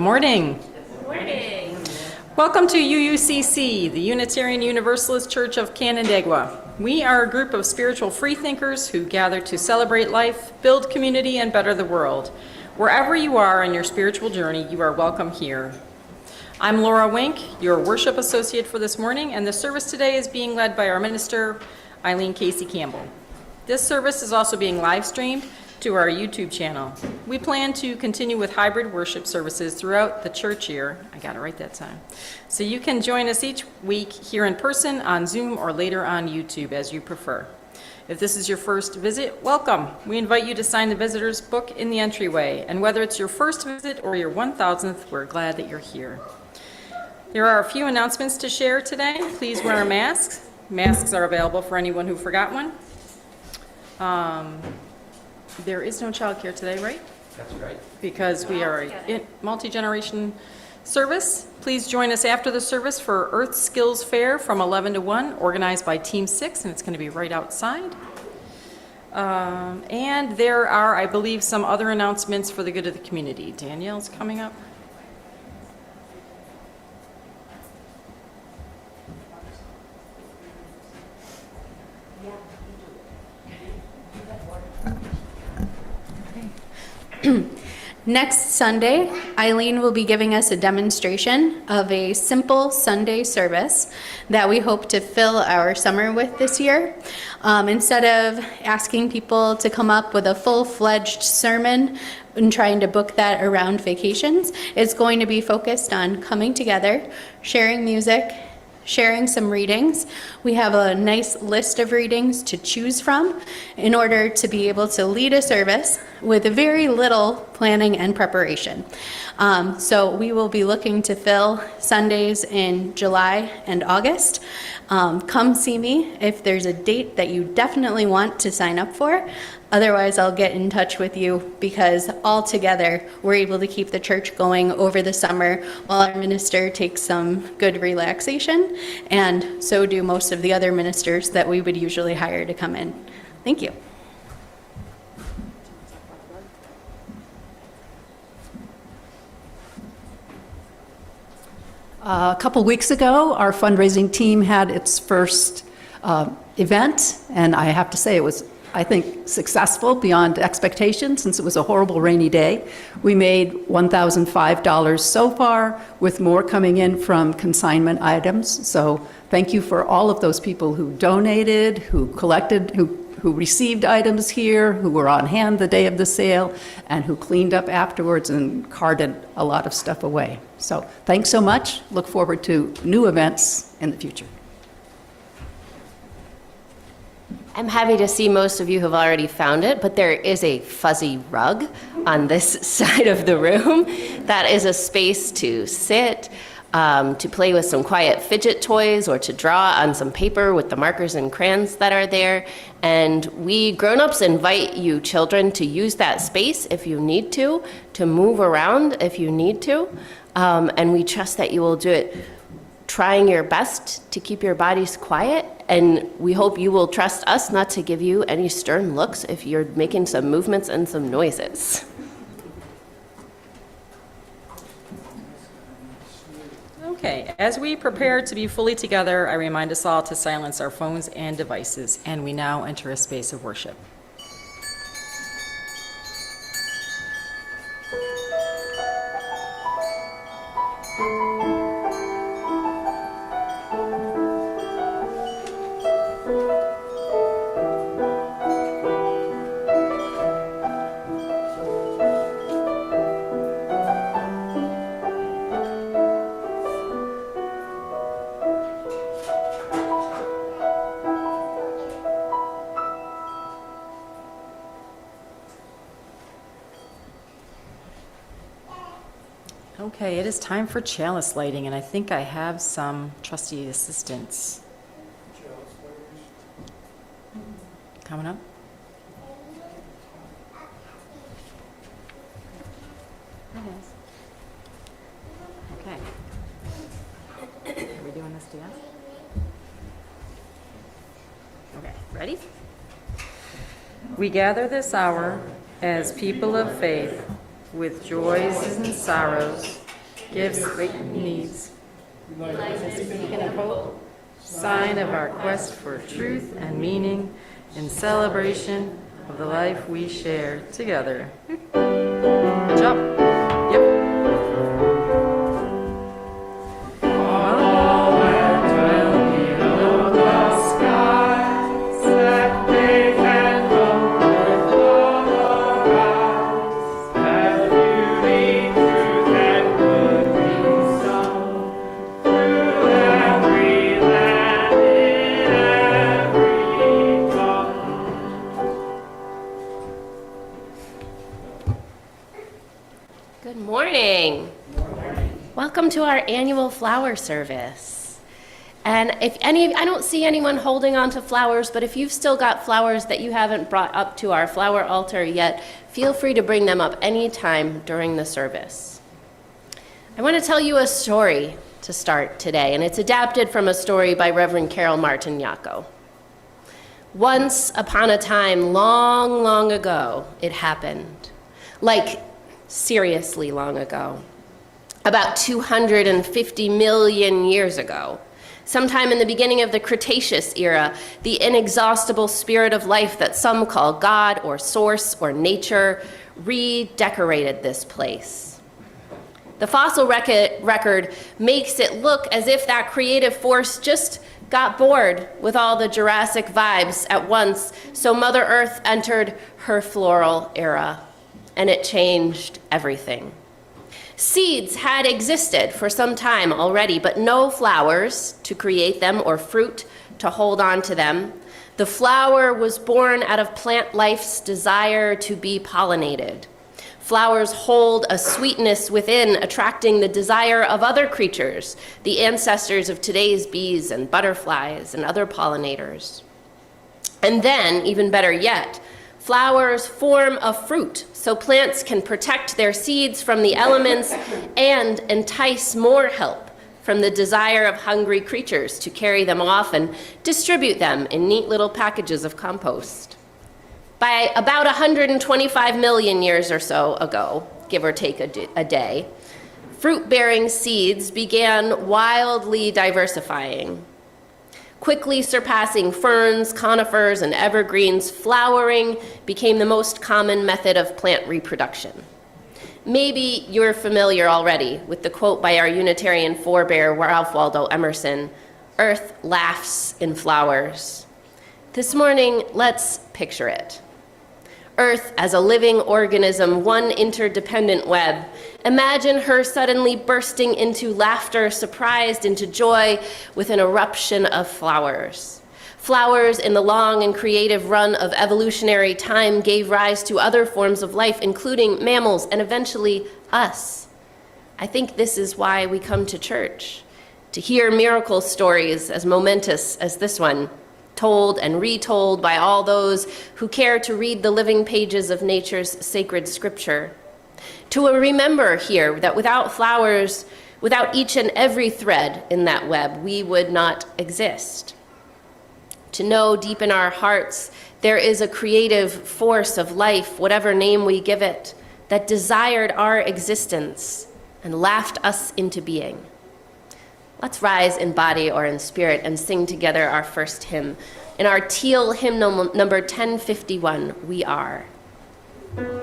morning. Good morning. Welcome to UUCC, the Unitarian Universalist Church of Canandaigua. We are a group of spiritual freethinkers who gather to celebrate life, build community, and better the world. Wherever you are in your spiritual journey, you are welcome here. I'm Laura Wink, your worship associate for this morning, and the service today is being led by our minister, Eileen Casey Campbell. This service is also being live streamed to our YouTube channel. We plan to continue with hybrid worship services throughout the church year. I got it right that time. So you can join us each week here in person, on Zoom, or later on YouTube as you prefer. If this is your first visit, welcome. We invite you to sign the visitor's book in the entryway. And whether it's your first visit or your 1000th, we're glad that you're here. There are a few announcements to share today. Please wear a mask. Masks are available for anyone who forgot one. There is no childcare today, right? That's right. Because we are a multi-generation service. Please join us after the service for Earth Skills Fair from 11 to 1, organized by Team 6, and it's going to be right outside. And there are, I believe, some other announcements for the good of the community. Danielle's coming up. Next Sunday, Eileen will be giving us a demonstration of a simple Sunday service that we hope to fill our summer with this year. Instead of asking people to come up with a full-fledged sermon and trying to book that around vacations, it's going to be focused on coming together, sharing music, sharing some readings. We have a nice list of readings to choose from in order to be able to lead a service with very little planning and preparation. So we will be looking to fill Sundays in July and August. Come see me if there's a date that you definitely want to sign up for. Otherwise, I'll get in touch with you, because all together we're able to keep the church going over the summer while our minister takes some good relaxation, and so do most of the other ministers that we would usually hire to come in. Thank you. A couple weeks ago, our fundraising team had its first event, and I have to say it was, I think, successful beyond expectations, since it was a horrible rainy day. We made $1,005 so far, with more coming in from consignment items. So thank you for all of those people who donated, who collected, who received items here, who were on hand the day of the sale, and who cleaned up afterwards and carted a lot of stuff away. So thanks so much. Look forward to new events in the future. I'm happy to see most of you have already found it, but there is a fuzzy rug on this side of the room. That is a space to sit, to play with some quiet fidget toys, or to draw on some paper with the markers and crayons that are there. And we grown-ups invite you children to use that space if you need to move around if you need to. And we trust that you will do it trying your best to keep your bodies quiet, and we hope you will trust us not to give you any stern looks if you're making some movements and some noises. Okay, as we prepare to be fully together, I remind us all to silence our phones and devices, and we now enter a space of worship. Okay, it is time for chalice lighting, and I think I have some trusty assistants. Coming up. Okay. Are we doing this together? Okay, ready? We gather this hour as people of faith, with joys and sorrows, gives great needs. As a beacon of hope, sign of our quest for truth and meaning in celebration of the life we share together. Good job. Yep. Good morning. Welcome to our annual flower service. And I don't see anyone holding on to flowers, but if you've still got flowers that you haven't brought up to our flower altar yet, feel free to bring them up anytime during the service. I want to tell you a story to start today, and it's adapted from a story by Reverend Carol Martin Yako. Once upon a time, long, long ago, it happened. Like, seriously long ago. About 250 million years ago. Sometime in the beginning of the Cretaceous era, the inexhaustible spirit of life that some call God or source or nature redecorated this place. The fossil record makes it look as if that creative force just got bored with all the Jurassic vibes at once, so Mother Earth entered her floral era, and it changed everything. Seeds had existed for some time already, but no flowers to create them or fruit to hold on to them. The flower was born out of plant life's desire to be pollinated. Flowers hold a sweetness within, attracting the desire of other creatures, the ancestors of today's bees and butterflies and other pollinators. And then, even better yet, flowers form a fruit, so plants can protect their seeds from the elements and entice more help from the desire of hungry creatures to carry them off and distribute them in neat little packages of compost. By about 125 million years or so ago, give or take a day, fruit-bearing seeds began wildly diversifying. Quickly surpassing ferns, conifers, and evergreens, flowering became the most common method of plant reproduction. Maybe you're familiar already with the quote by our Unitarian forebear, Ralph Waldo Emerson, "Earth laughs in flowers." This morning, let's picture it. Earth as a living organism, one interdependent web. Imagine her suddenly bursting into laughter, surprised into joy with an eruption of flowers. Flowers in the long and creative run of evolutionary time gave rise to other forms of life, including mammals and eventually us. I think this is why we come to church, to hear miracle stories as momentous as this one, told and retold by all those who care to read the living pages of nature's sacred scripture. To remember here that without flowers, without each and every thread in that web, we would not exist. To know deep in our hearts there is a creative force of life, whatever name we give it, that desired our existence and laughed us into being. Let's rise in body or in spirit and sing together our first hymn. In our teal hymnal number 1051, We Are. Glory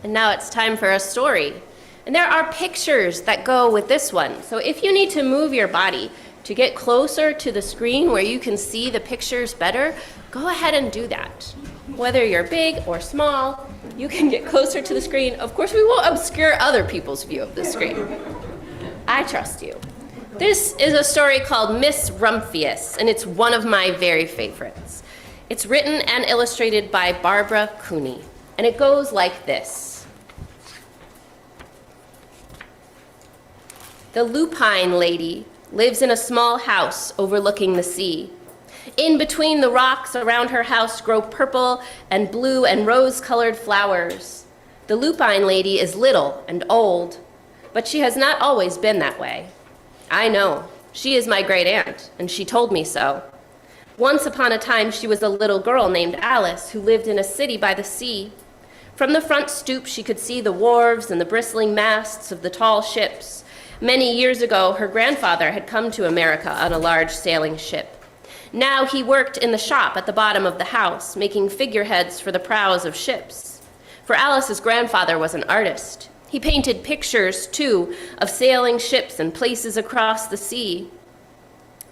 And now it's time for a story. And there are pictures that go with this one. So if you need to move your body to get closer to the screen where you can see the pictures better, go ahead and do that. Whether you're big or small, you can get closer to the screen. Of course, we won't obscure other people's view of the screen. I trust you. This is a story called Miss Rumphius, and it's one of my very favorites. It's written and illustrated by Barbara Cooney, and it goes like this. The lupine lady lives in a small house overlooking the sea. In between the rocks around her house grow purple and blue and rose-colored flowers. The lupine lady is little and old, but she has not always been that way. I know. She is my great aunt, and she told me so. Once upon a time, she was a little girl named Alice who lived in a city by the sea. From the front stoop, she could see the wharves and the bristling masts of the tall ships. Many years ago, her grandfather had come to America on a large sailing ship. Now he worked in the shop at the bottom of the house, making figureheads for the prows of ships. For Alice's grandfather was an artist. He painted pictures, too, of sailing ships and places across the sea.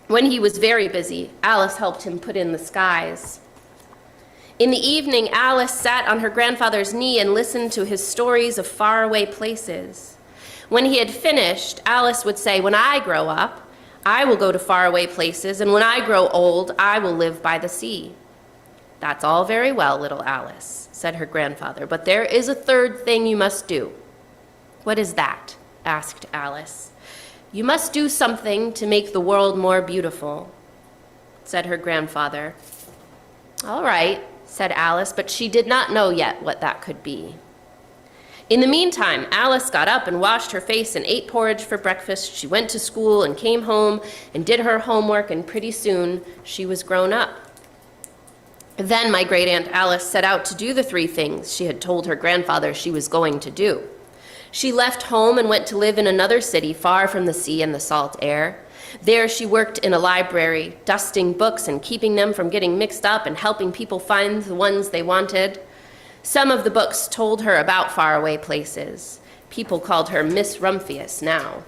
When he was very busy, Alice helped him put in the skies. In the evening, Alice sat on her grandfather's knee and listened to his stories of faraway places. When he had finished, Alice would say, "When I grow up, I will go to faraway places, and when I grow old, I will live by the sea." "That's all very well, little Alice," said her grandfather, "but there is a third thing you must do." "What is that?" asked Alice. "You must do something to make the world more beautiful," said her grandfather. "All right," said Alice, but she did not know yet what that could be. In the meantime, Alice got up and washed her face and ate porridge for breakfast. She went to school and came home and did her homework, and pretty soon she was grown up. Then my great-aunt Alice set out to do the three things she had told her grandfather she was going to do. She left home and went to live in another city far from the sea and the salt air. There she worked in a library, dusting books and keeping them from getting mixed up and helping people find the ones they wanted. Some of the books told her about faraway places. People called her Miss Rumphius now.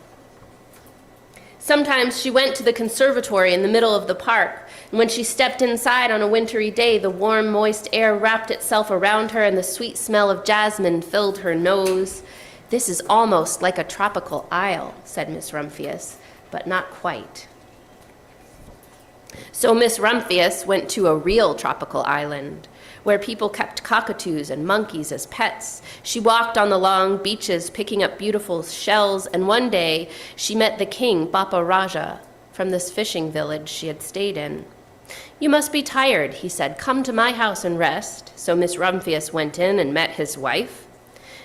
Sometimes she went to the conservatory in the middle of the park, and when she stepped inside on a wintry day, the warm, moist air wrapped itself around her and the sweet smell of jasmine filled her nose. "This is almost like a tropical isle," said Miss Rumphius, "but not quite." So Miss Rumphius went to a real tropical island, where people kept cockatoos and monkeys as pets. She walked on the long beaches, picking up beautiful shells, and one day she met the king, Bapa Raja, from this fishing village she had stayed in. "You must be tired," he said. "Come to my house and rest." So Miss Rumphius went in and met his wife.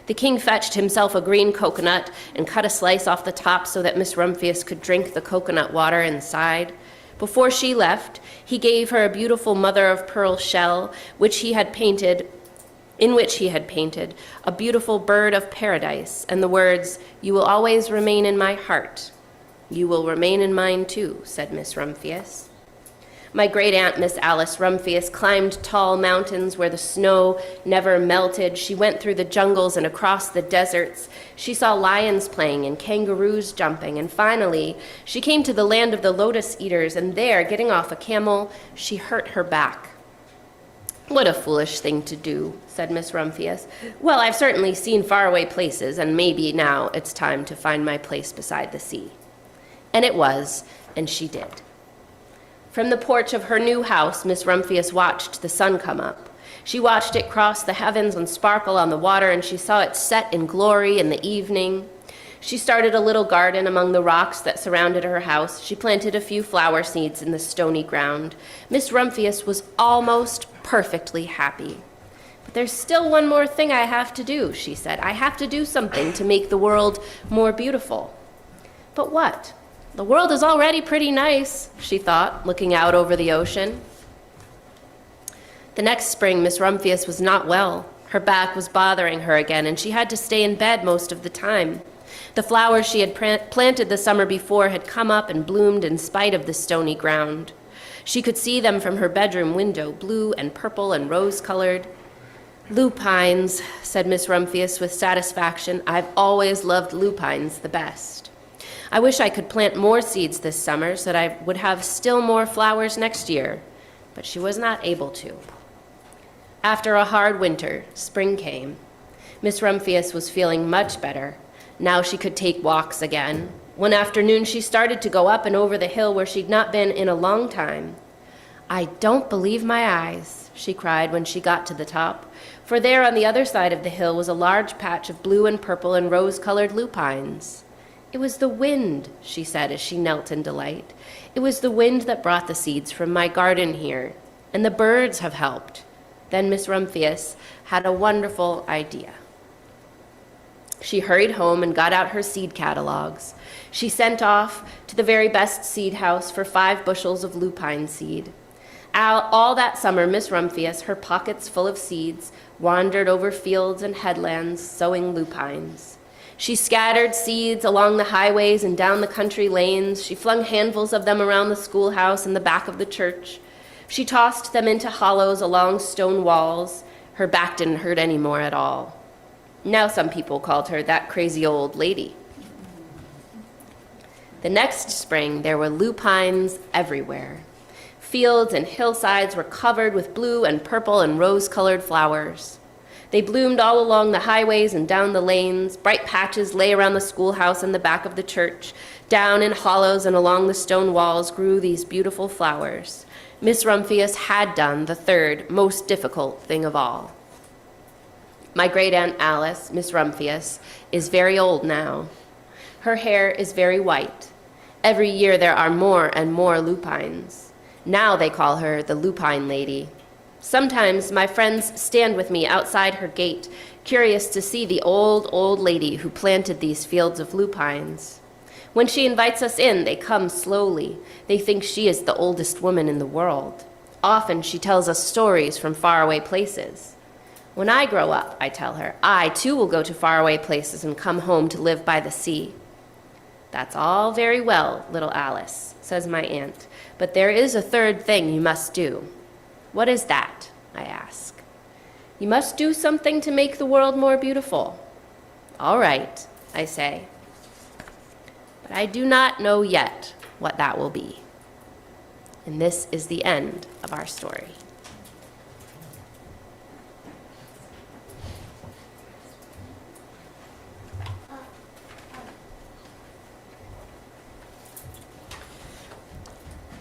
The king fetched himself a green coconut and cut a slice off the top so that Miss Rumphius could drink the coconut water inside. Before she left, he gave her a beautiful mother-of-pearl shell, in which he had painted a beautiful bird of paradise and the words, "You will always remain in my heart." "You will remain in mine too," said Miss Rumphius. My great-aunt, Miss Alice Rumphius, climbed tall mountains where the snow never melted. She went through the jungles and across the deserts. She saw lions playing and kangaroos jumping, and finally, she came to the land of the lotus eaters, and there, getting off a camel, she hurt her back. "What a foolish thing to do," said Miss Rumphius. "Well, I've certainly seen faraway places, and maybe now it's time to find my place beside the sea." And it was, and she did. From the porch of her new house, Miss Rumphius watched the sun come up. She watched it cross the heavens and sparkle on the water, and she saw it set in glory in the evening. She started a little garden among the rocks that surrounded her house. She planted a few flower seeds in the stony ground. Miss Rumphius was almost perfectly happy. "But there's still one more thing I have to do," she said. "I have to do something to make the world more beautiful." "But what? The world is already pretty nice," she thought, looking out over the ocean. The next spring, Miss Rumphius was not well. Her back was bothering her again, and she had to stay in bed most of the time. The flowers she had planted the summer before had come up and bloomed in spite of the stony ground. She could see them from her bedroom window, blue and purple and rose-colored. Lupines, said Miss Rumphius with satisfaction. I've always loved lupines the best. I wish I could plant more seeds this summer so that I would have still more flowers next year, but she was not able to. After a hard winter, spring came. Miss Rumphius was feeling much better. Now she could take walks again. One afternoon, she started to go up and over the hill where she'd not been in a long time. I don't believe my eyes, she cried when she got to the top, for there on the other side of the hill was a large patch of blue and purple and rose-colored lupines. It was the wind, she said as she knelt in delight. It was the wind that brought the seeds from my garden here, and the birds have helped. Then Miss Rumphius had a wonderful idea. She hurried home and got out her seed catalogs. She sent off to the very best seed house for 5 bushels of lupine seed. All that summer, Miss Rumphius, her pockets full of seeds, wandered over fields and headlands sowing lupines. She scattered seeds along the highways and down the country lanes. She flung handfuls of them around the schoolhouse and the back of the church. She tossed them into hollows along stone walls. Her back didn't hurt anymore at all. Now some people called her that crazy old lady. The next spring, there were lupines everywhere. Fields and hillsides were covered with blue and purple and rose-colored flowers. They bloomed all along the highways and down the lanes. Bright patches lay around the schoolhouse and the back of the church. Down in hollows and along the stone walls grew these beautiful flowers. Miss Rumphius had done the third most difficult thing of all. My great-aunt Alice, Miss Rumphius, is very old now. Her hair is very white. Every year there are more and more lupines. Now they call her the Lupine Lady. Sometimes my friends stand with me outside her gate, curious to see the old lady who planted these fields of lupines. When she invites us in, they come slowly. They think she is the oldest woman in the world. Often she tells us stories from faraway places. When I grow up, I tell her, I too will go to faraway places and come home to live by the sea. That's all very well, little Alice, says my aunt, but there is a third thing you must do. What is that? I ask. You must do something to make the world more beautiful. All right, I say. But I do not know yet what that will be. And this is the end of our story.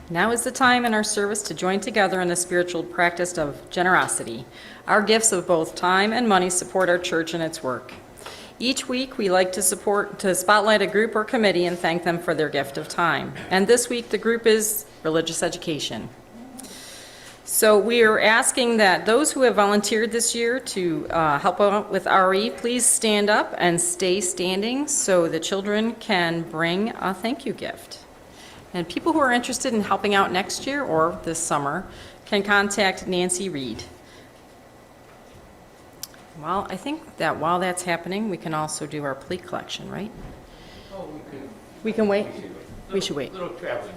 Now is the time in our service to join together in the spiritual practice of generosity. Our gifts of both time and money support our church and its work. Each week, we like to spotlight a group or committee and thank them for their gift of time. And this week, the group is religious education. So we are asking that those who have volunteered this year to help out with RE, please stand up and stay standing so the children can bring a thank you gift. And people who are interested in helping out next year or this summer can contact Nancy Reed. Well, I think that while that's happening, we can also do our plate collection, right? Oh, We can wait? We should wait. Little traveling.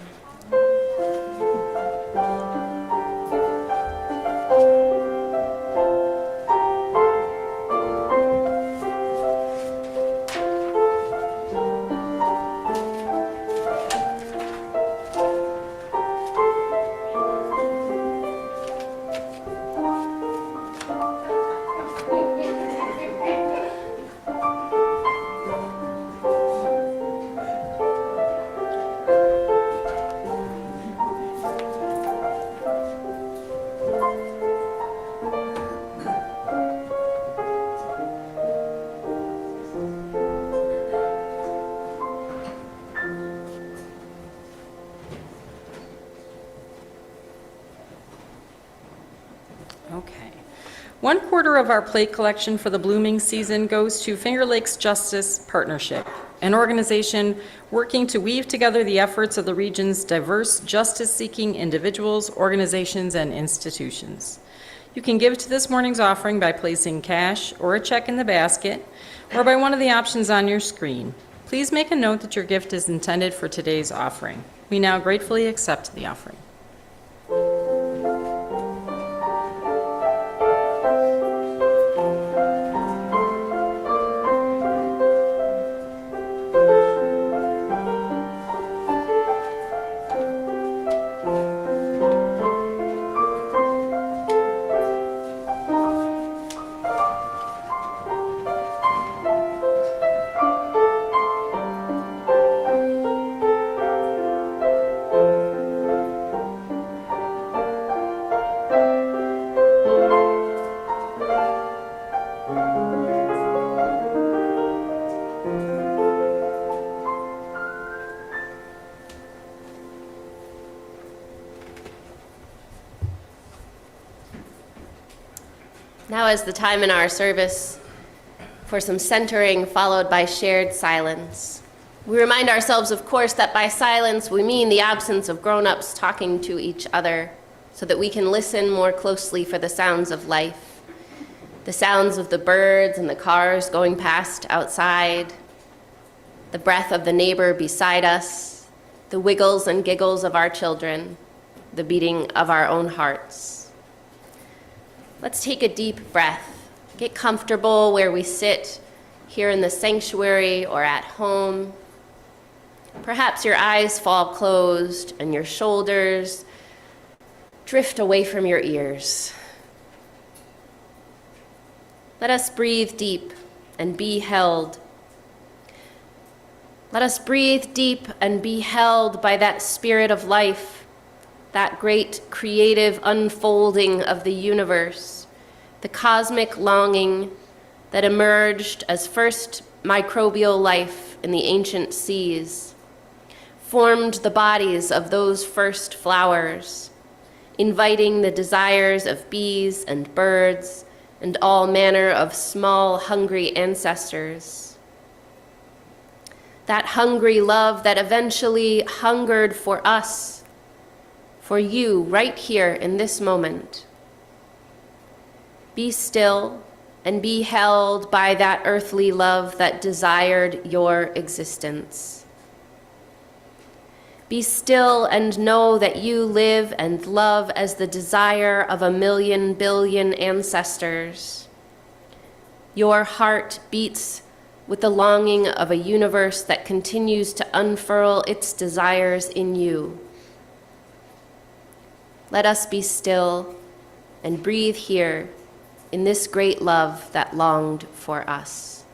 Okay. 1/4 of our plate collection for the blooming season goes to Finger Lakes Justice Partnership, an organization working to weave together the efforts of the region's diverse justice-seeking individuals, organizations, and institutions. You can give to this morning's offering by placing cash or a check in the basket, or by one of the options on your screen. Please make a note that your gift is intended for today's offering. We now gratefully accept the offering. Now is the time in our service for some centering, followed by shared silence. We remind ourselves, of course, that by silence we mean the absence of grown-ups talking to each other so that we can listen more closely for the sounds of life, the sounds of the birds and the cars going past outside, the breath of the neighbor beside us, the wiggles and giggles of our children, the beating of our own hearts. Let's take a deep breath. Get comfortable where we sit, here in the sanctuary or at home. Perhaps your eyes fall closed and your shoulders drift away from your ears. Let us breathe deep and be held. Let us breathe deep and be held by that spirit of life, that great creative unfolding of the universe, the cosmic longing that emerged as first microbial life in the ancient seas, formed the bodies of those first flowers, inviting the desires of bees and birds and all manner of small, hungry ancestors. That hungry love that eventually hungered for us, for you right here in this moment. Be still and be held by that earthly love that desired your existence. Be still and know that you live and love as the desire of 1,000,000 billion ancestors. Your heart beats with the longing of a universe that continues to unfurl its desires in you. Let us be still and breathe here in this great love that longed for us.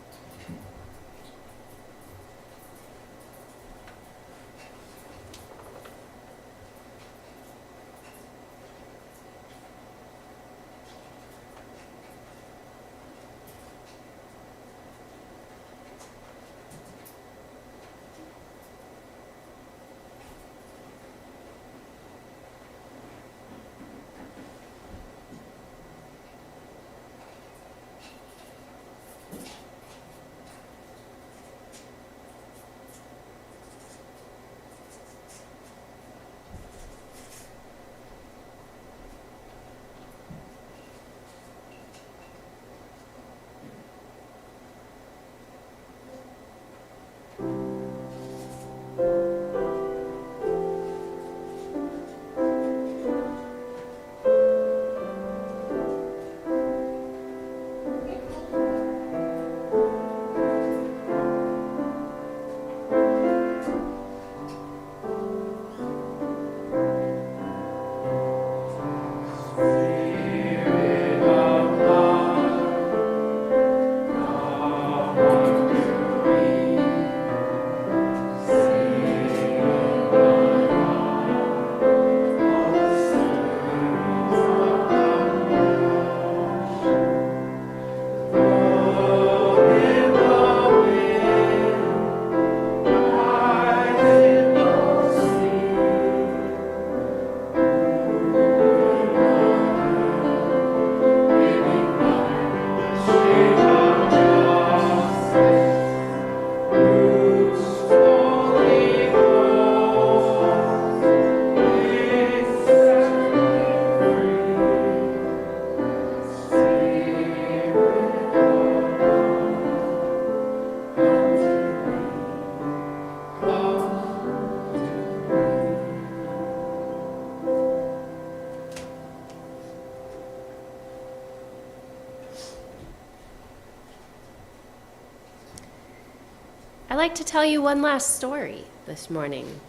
I'd like to tell you one last story this morning.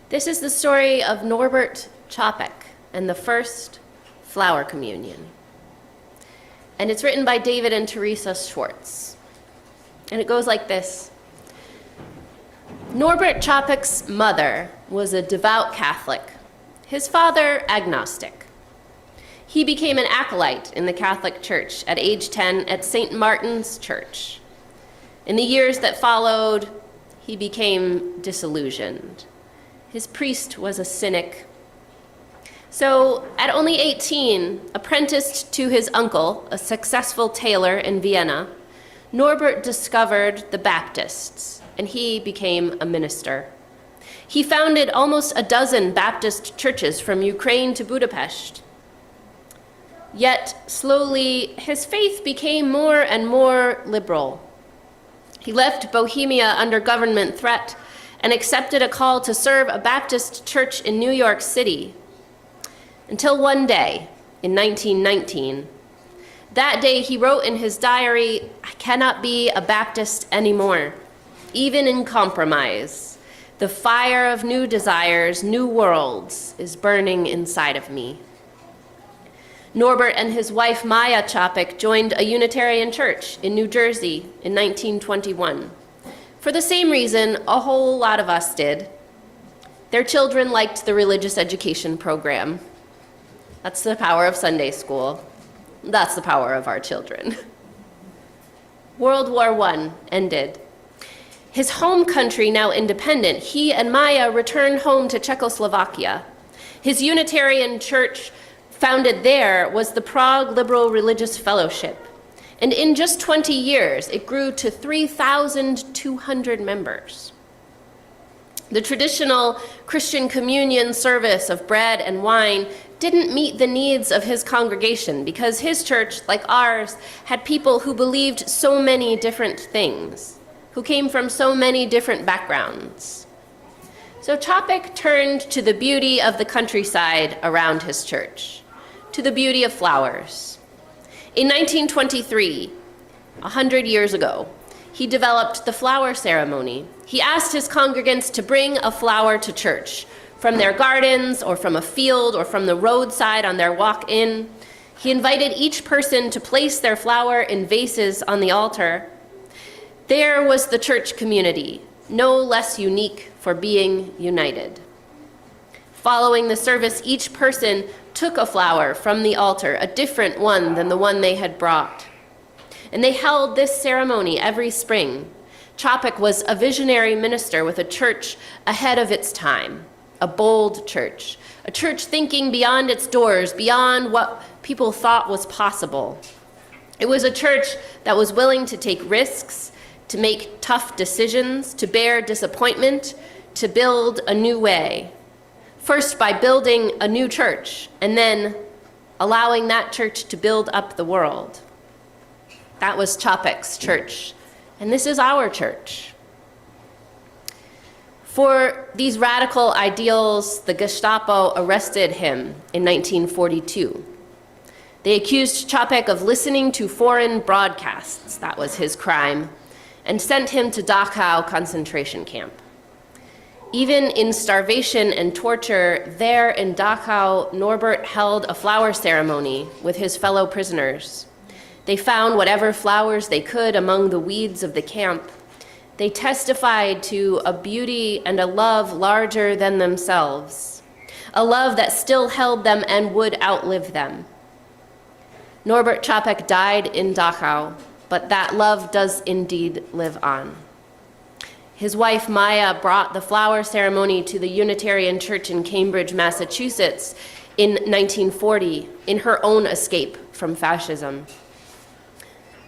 This is the story of Norbert Chopek and the first flower communion. And it's written by David and Teresa Schwartz. And it goes like this. Norbert Chopek's mother was a devout Catholic, his father agnostic. He became an acolyte in the Catholic Church at age 10 at St. Martin's Church. In the years that followed, he became disillusioned. His priest was a cynic. So, at only 18, apprenticed to his uncle, a successful tailor in Vienna, Norbert discovered the Baptists, and he became a minister. He founded almost a dozen Baptist churches from Ukraine to Budapest. Yet, slowly, his faith became more and more liberal. He left Bohemia under government threat and accepted a call to serve a Baptist church in New York City. Until one day, in 1919, that day he wrote in his diary, "I cannot be a Baptist anymore, even in compromise. The fire of new desires, new worlds, is burning inside of me." Norbert and his wife Maya Chapek joined a Unitarian church in New Jersey in 1921. For the same reason a whole lot of us did. Their children liked the religious education program. That's the power of Sunday school. That's the power of our children. World War I ended. His home country now independent, he and Maya returned home to Czechoslovakia. His Unitarian church founded there was the Prague Liberal Religious Fellowship. And in just 20 years, it grew to 3,200 members. The traditional Christian communion service of bread and wine didn't meet the needs of his congregation because his church, like ours, had people who believed so many different things, who came from so many different backgrounds. So Chapek turned to the beauty of the countryside around his church, to the beauty of flowers. In 1923, 100 years ago, he developed the flower ceremony. He asked his congregants to bring a flower to church, from their gardens or from a field or from the roadside on their walk in. He invited each person to place their flower in vases on the altar. There was the church community, no less unique for being united. Following the service, each person took a flower from the altar, a different one than the one they had brought. And they held this ceremony every spring. Chapek was a visionary minister with a church ahead of its time, a bold church, a church thinking beyond its doors, beyond what people thought was possible. It was a church that was willing to take risks, to make tough decisions, to bear disappointment, to build a new way. First by building a new church, and then allowing that church to build up the world. That was Chapek's church, and this is our church. For these radical ideals, the Gestapo arrested him in 1942. They accused Chapek of listening to foreign broadcasts, that was his crime, and sent him to Dachau concentration camp. Even in starvation and torture, there in Dachau, Norbert held a flower ceremony with his fellow prisoners. They found whatever flowers they could among the weeds of the camp. They testified to a beauty and a love larger than themselves, a love that still held them and would outlive them. Norbert Chapek died in Dachau, but that love does indeed live on. His wife, Maya, brought the flower ceremony to the Unitarian Church in Cambridge, Massachusetts in 1940, in her own escape from fascism.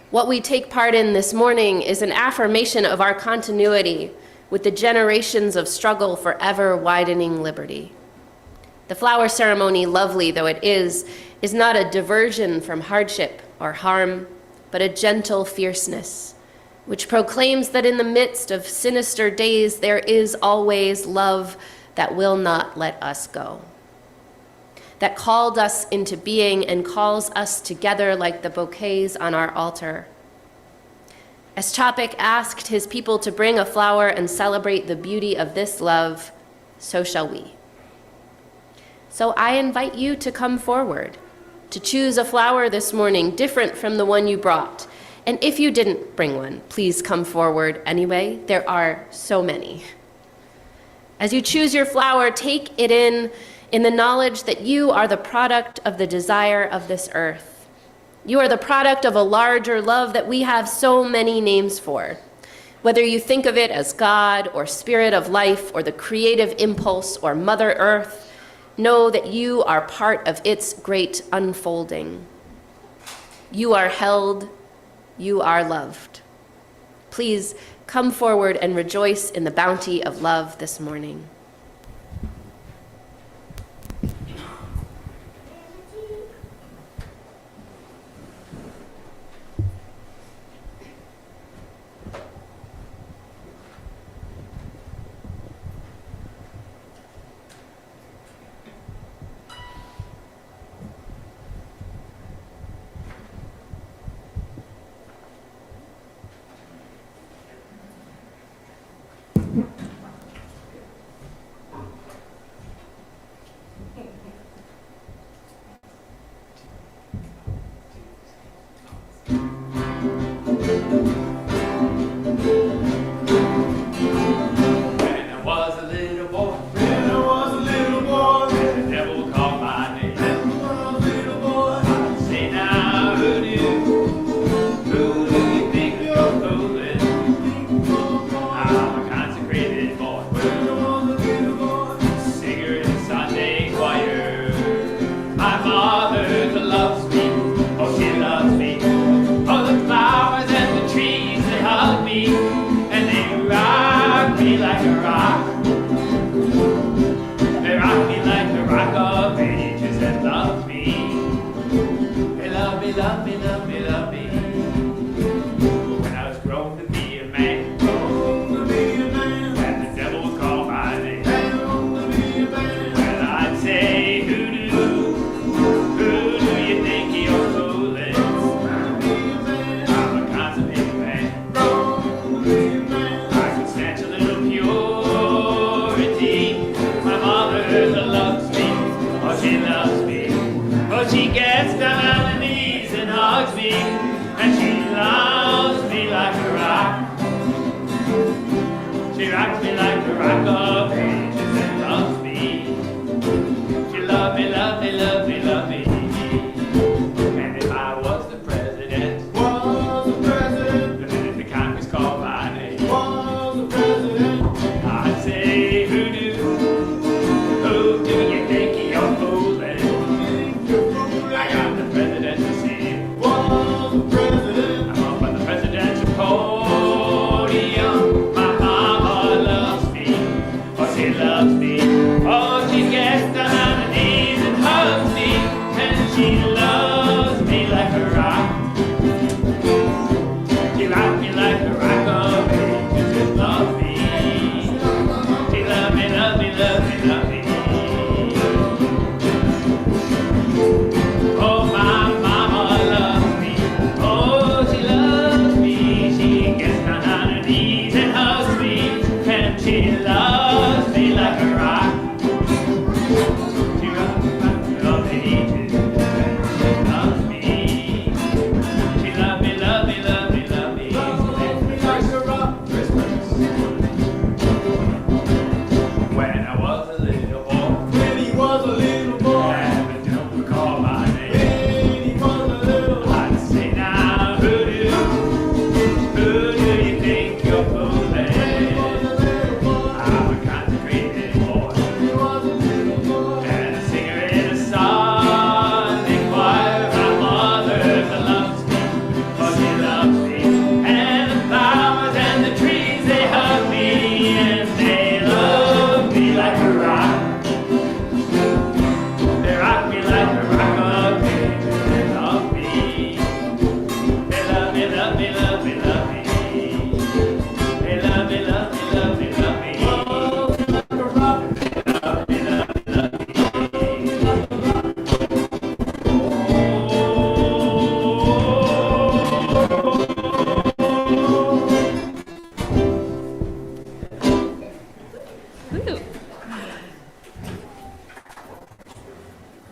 What we take part in this morning is an affirmation of our continuity with the generations of struggle for ever-widening liberty. The flower ceremony, lovely though it is not a diversion from hardship or harm, but a gentle fierceness, which proclaims that in the midst of sinister days there is always love that will not let us go, that called us into being and calls us together like the bouquets on our altar. As Chapek asked his people to bring a flower and celebrate the beauty of this love, so shall we. So I invite you to come forward, to choose a flower this morning different from the one you brought. And if you didn't bring one, please come forward anyway. There are so many. As you choose your flower, take it in the knowledge that you are the product of the desire of this earth. You are the product of a larger love that we have so many names for. Whether you think of it as God or spirit of life or the creative impulse or Mother Earth, Know that you are part of its great unfolding. You are held, you are loved. Please come forward and rejoice in the bounty of love this morning.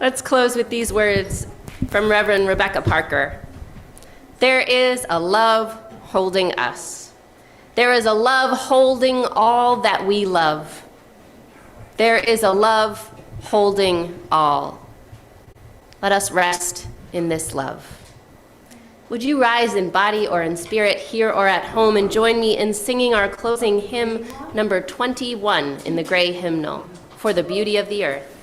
Let's close with these words from Reverend Rebecca Parker. There is a love holding us. There is a love holding all that we love. There is a love holding all. Let us rest in this love. Would you rise in body or in spirit, here or at home, and join me in singing our closing hymn, number 21 in the gray hymnal, For the Beauty of the Earth.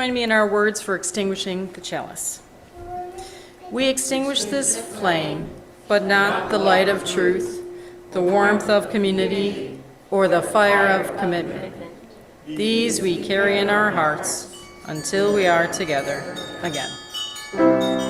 join me in our words for extinguishing the chalice? We extinguish this flame, but not the light of truth, the warmth of community, or the fire of commitment. These we carry in our hearts until we are together again.